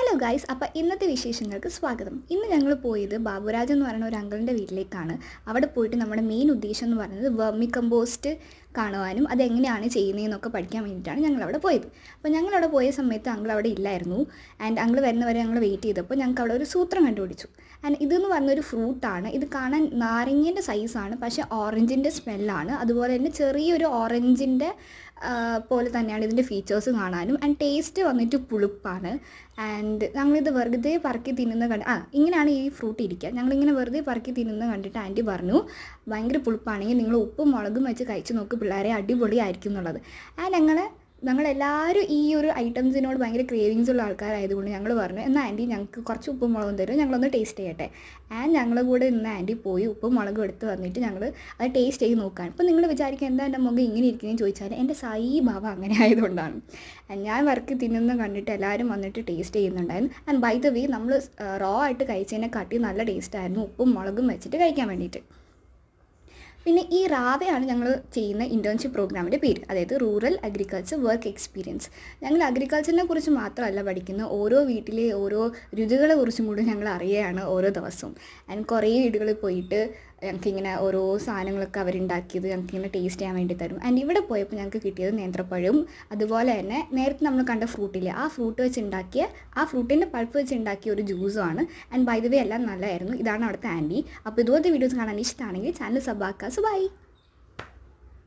Hello guys, അപ്പോൾ ഇന്നത്തെ വിശേഷങ്ങൾക്ക് സ്വാഗതം. ഇന്ന് ഞങ്ങൾ പോയത് ബാബുരാജ് എന്ന് പറയുന്ന ഒരു അങ്കിളിൻ്റെ വീട്ടിലേക്കാണ്. അവിടെ പോയിട്ട് നമ്മുടെ മെയിൻ ഉദ്ദേശം എന്ന് പറയുന്നത് വെർമി കമ്പോസ്റ്റ് കാണുവാനും അതെങ്ങനെയാണ് ചെയ്യുന്നതെന്നൊക്കെ പഠിക്കാൻ വേണ്ടിയിട്ടാണ് ഞങ്ങളവിടെ പോയത്. അപ്പോൾ ഞങ്ങളവിടെ പോയ സമയത്ത് അങ്കിൾ അവിടെ ഇല്ലായിരുന്നു. ആൻഡ് അങ്കിൾ വരുന്നവരെ ഞങ്ങൾ വെയിറ്റ് ചെയ്തപ്പോൾ ഞങ്ങൾക്ക് അവിടെ ഒരു സൂത്രം കണ്ടുപിടിച്ചു. ആൻഡ് ഇതെന്ന് പറഞ്ഞൊരു ഫ്രൂട്ടാണ്. ഇത് കാണാൻ നാരങ്ങേൻ്റെ സൈസാണ്, പക്ഷേ ഓറഞ്ചിൻ്റെ സ്മെല്ലാണ്. അതുപോലെ തന്നെ ചെറിയൊരു ഓറഞ്ചിൻ്റെ പോലെ തന്നെയാണ് ഇതിൻ്റെ ഫീച്ചേഴ്സ് കാണാനും. ആൻഡ് ടേസ്റ്റ് വന്നിട്ട് പുളിപ്പാണ്. ആൻഡ് ഞങ്ങളിത് വെറുതെ പറക്കി തിന്നുന്ന ഇങ്ങനെയാണ് ഈ ഫ്രൂട്ട് ഇരിക്കുക. ഞങ്ങളിങ്ങനെ വെറുതെ പറക്കി തിന്നുന്ന കണ്ടിട്ട് ആൻറ്റി പറഞ്ഞു, ഭയങ്കര പുളിപ്പാണെങ്കിൽ നിങ്ങൾ ഉപ്പും മുളകും വെച്ച് കഴിച്ച് നോക്ക്, പിള്ളേരെ അടിപൊളിയായിരിക്കും എന്നുള്ളത്. ആൻഡ് ഞങ്ങളെല്ലാവരും ഈ ഒരു ഐറ്റംസിനോട് ഭയങ്കര ക്രേവിങ്സ് ഉള്ള ആൾക്കാരായതുകൊണ്ട് ഞങ്ങൾ പറഞ്ഞു, എന്നാൽ ആൻറ്റി ഞങ്ങൾക്ക് കുറച്ച് ഉപ്പും മുളകും തരും, ഞങ്ങളൊന്ന് ടേസ്റ്റ് ചെയ്യട്ടെ. ആൻഡ് ഞങ്ങളുടെ കൂടെ ഇന്ന് ആൻറ്റി പോയി ഉപ്പും മുളകും എടുത്ത് വന്നിട്ട് ഞങ്ങൾ അത് ടേസ്റ്റ് ചെയ്ത് നോക്കുകയാണ്. ഇപ്പോൾ നിങ്ങൾ വിചാരിക്കുക എന്താ എൻ്റെ മുഖം ഇങ്ങനെ ഇരിക്കുന്നതെന്ന് ചോദിച്ചാൽ എൻ്റെ ഭാവം അങ്ങനെ ആയതുകൊണ്ടാണ്. ഞാൻ വർക്ക് തിന്നുന്ന കണ്ടിട്ട് എല്ലാവരും വന്നിട്ട് ടേസ്റ്റ് ചെയ്യുന്നുണ്ടായിരുന്നു. ആൻഡ് ബൈ ദ വേ നമ്മൾ റോ ആയിട്ട് കഴിച്ചതിനെ കാട്ടി നല്ല ടേസ്റ്റായിരുന്നു ഉപ്പും മുളകും വെച്ചിട്ട് കഴിക്കാൻ വേണ്ടിയിട്ട്. പിന്നെ ഈ റാവയാണ് ഞങ്ങൾ ചെയ്യുന്ന ഇൻറ്റേൺഷിപ്പ് പ്രോഗ്രാമിൻ്റെ പേര്, അതായത് റൂറൽ അഗ്രികൾച്ചർ വർക്ക് എക്സ്പീരിയൻസ്. ഞങ്ങൾ അഗ്രികൾച്ചറിനെ കുറിച്ച് മാത്രമല്ല പഠിക്കുന്നത്, ഓരോ വീട്ടിലെ ഓരോ രുചികളെ കുറിച്ചും കൂടി ഞങ്ങൾ അറിയുകയാണ് ഓരോ ദിവസവും. ആൻഡ് കുറേ വീടുകളിൽ പോയിട്ട് ഞങ്ങൾക്കിങ്ങനെ ഓരോ സാധനങ്ങളൊക്കെ അവരുണ്ടാക്കിയത് ഞങ്ങൾക്കിങ്ങനെ ടേസ്റ്റ് ചെയ്യാൻ വേണ്ടി തരും. ആൻഡ് ഇവിടെ പോയപ്പോൾ ഞങ്ങൾക്ക് കിട്ടിയത് നേന്ത്രപ്പഴവും അതുപോലെ തന്നെ നേരത്തെ നമ്മൾ കണ്ട ഫ്രൂട്ടില്ലേ, ആ ഫ്രൂട്ട് വെച്ചുണ്ടാക്കിയ ആ ഫ്രൂട്ടിൻ്റെ പൾപ്പ് വെച്ചുണ്ടാക്കിയ ഒരു ജ്യൂസുമാണ്. ആൻഡ് ബൈ ദ വേ എല്ലാം നല്ലതായിരുന്നു. ഇതാണ് അവിടുത്തെ ആൻറ്റി. അപ്പോൾ ഇതുപോലത്തെ വീഡിയോസ് കാണാൻ ഇഷ്ടമാണെങ്കിൽ ചാനൽ സബ് ആക്കുക. So by.